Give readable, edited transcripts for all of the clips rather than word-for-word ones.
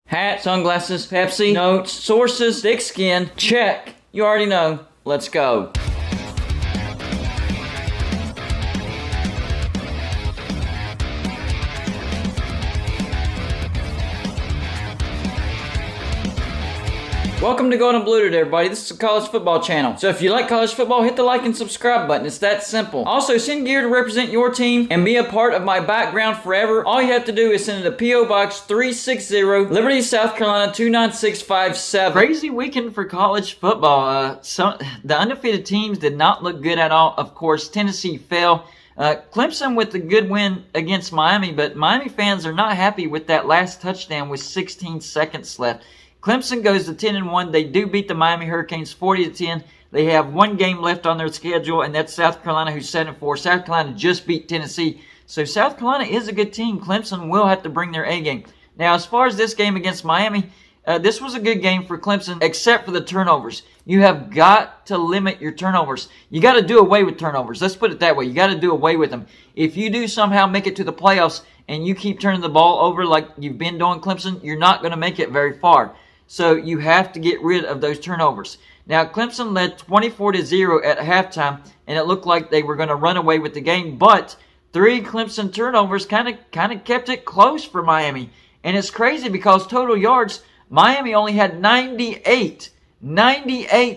Hat, sunglasses, Pepsi, notes, sources, thick skin, check. You already know. Let's go. Welcome to Golden Blue today, everybody. This is a college football channel. So if you like college football, hit the like and subscribe button. It's that simple. Also, send gear to represent your team and be a part of my background forever. All you have to do is send it to P.O. Box 360, Liberty, South Carolina 29657. Crazy weekend for college football. The undefeated teams did not look good at all. Of course, Tennessee fell. Clemson with a good win against Miami, but Miami fans are not happy with that last touchdown with 16 seconds left. Clemson goes to 10-1. They do beat the Miami Hurricanes 40-10. They have one game left on their schedule, and that's South Carolina, who's 7-4. South Carolina just beat Tennessee. So South Carolina is a good team. Clemson will have to bring their A game. Now, as far as this game against Miami, this was a good game for Clemson, except for the turnovers. You have got to limit your turnovers. You got to do away with turnovers. Let's put it that way. You got to do away with them. If you do somehow make it to the playoffs and you keep turning the ball over like you've been doing, Clemson, you're not going to make it very far. So you have to get rid of those turnovers. Now, Clemson led 24-0 at halftime, and it looked like they were going to run away with the game. But 3 Clemson turnovers kind of kept it close for Miami. And it's crazy because total yards, Miami only had 98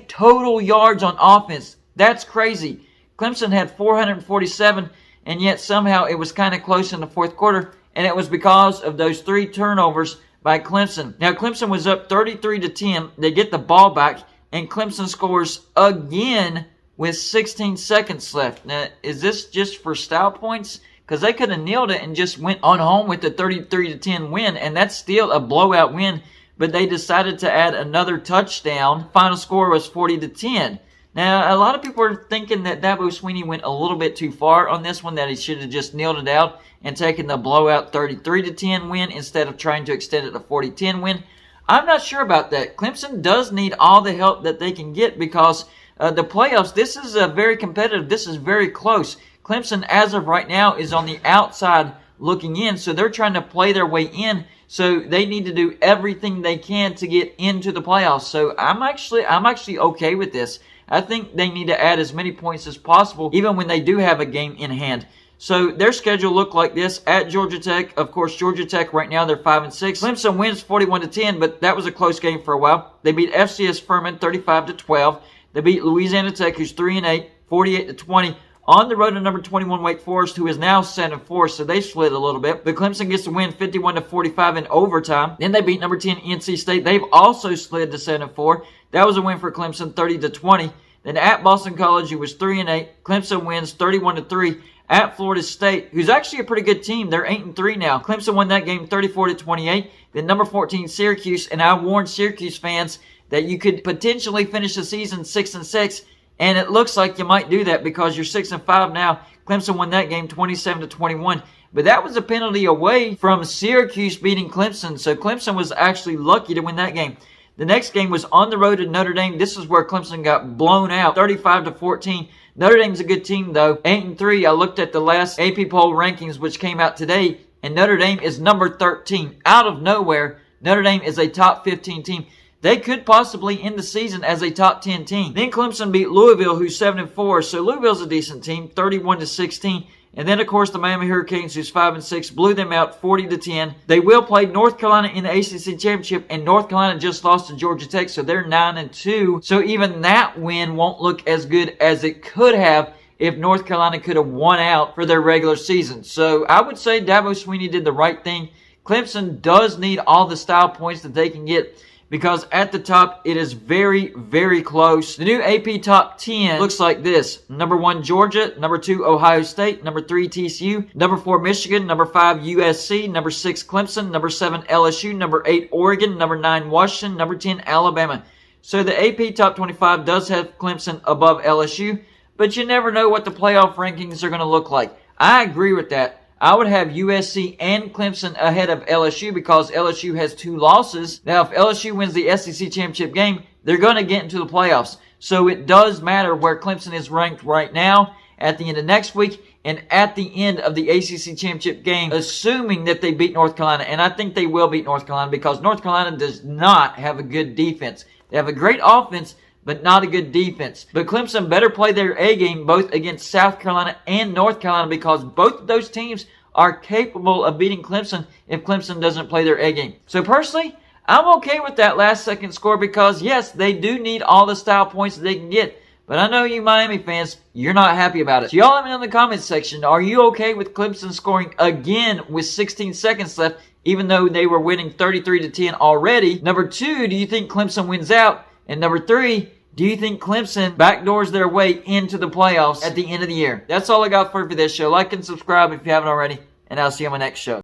total yards on offense. That's crazy. Clemson had 447, and yet somehow it was kind of close in the fourth quarter, and it was because of those 3 turnovers by Clemson. Now, Clemson was up 33-10. They get the ball back, and Clemson scores again with 16 seconds left. Now, is this just for style points? Because they could have nailed it and just went on home with the 33-10 win, and that's still a blowout win, but they decided to add another touchdown. Final score was 40-10. Now, a lot of people are thinking that Dabo Swinney went a little bit too far on this one, that he should have just nailed it out and taken the blowout 33-10 win instead of trying to extend it to 40-10 win. I'm not sure about that. Clemson does need all the help that they can get because the playoffs, this is very competitive. This is very close. Clemson, as of right now, is on the outside looking in, so they're trying to play their way in. So they need to do everything they can to get into the playoffs. So I'm actually okay with this. I think they need to add as many points as possible, even when they do have a game in hand. So their schedule looked like this at Georgia Tech. Of course, Georgia Tech right now, they're 5-6. Clemson wins 41-10, but that was a close game for a while. They beat FCS Furman 35-12. They beat Louisiana Tech, who's 3-8, 48-20. On the road to number 21 Wake Forest, who is now 7-4, so they slid a little bit. But Clemson gets to win 51-45 in overtime. Then they beat number 10 NC State. They've also slid to 7-4. That was a win for Clemson, 30-20. Then at Boston College, who was 3-8, Clemson wins 31-3 at Florida State, who's actually a pretty good team. They're 8-3 now. Clemson won that game 34-28. Then number 14 Syracuse, and I warned Syracuse fans that you could potentially finish the season 6-6. And it looks like you might do that because you're 6-5 now. Clemson won that game 27-21. But that was a penalty away from Syracuse beating Clemson. So Clemson was actually lucky to win that game. The next game was on the road to Notre Dame. This is where Clemson got blown out, 35-14. Notre Dame's a good team, though. 8-3. I looked at the last AP poll rankings, which came out today, and Notre Dame is number 13. Out of nowhere, Notre Dame is a top 15 team. They could possibly end the season as a top 10 team. Then Clemson beat Louisville, who's 7-4. So Louisville's a decent team, 31-16. And then, of course, the Miami Hurricanes, who's 5-6, blew them out 40-10. They will play North Carolina in the ACC Championship, and North Carolina just lost to Georgia Tech, so they're 9-2. So even that win won't look as good as it could have if North Carolina could have won out for their regular season. So I would say Dabo Swinney did the right thing. Clemson does need all the style points that they can get, because at the top, it is very, very close. The new AP Top 10 looks like this. Number 1, Georgia. Number 2, Ohio State. Number 3, TCU. Number 4, Michigan. Number 5, USC. Number 6, Clemson. Number 7, LSU. Number 8, Oregon. Number 9, Washington. Number 10, Alabama. So the AP Top 25 does have Clemson above LSU, but you never know what the playoff rankings are going to look like. I agree with that. I would have USC and Clemson ahead of LSU because LSU has 2 losses. Now, if LSU wins the SEC championship game, they're going to get into the playoffs. So it does matter where Clemson is ranked right now. At the end of next week, and at the end of the ACC championship game, assuming that they beat North Carolina. And I think they will beat North Carolina because North Carolina does not have a good defense. They have a great offense, but not a good defense. But Clemson better play their A game both against South Carolina and North Carolina because both of those teams are capable of beating Clemson if Clemson doesn't play their A game. So personally, I'm okay with that last second score because, yes, they do need all the style points that they can get. But I know you Miami fans, you're not happy about it. So y'all let me know in the comments section, are you okay with Clemson scoring again with 16 seconds left, even though they were winning 33-10 already? Number 2, do you think Clemson wins out? And number 3, do you think Clemson backdoors their way into the playoffs at the end of the year? That's all I got for you for this show. Like and subscribe if you haven't already, and I'll see you on my next show.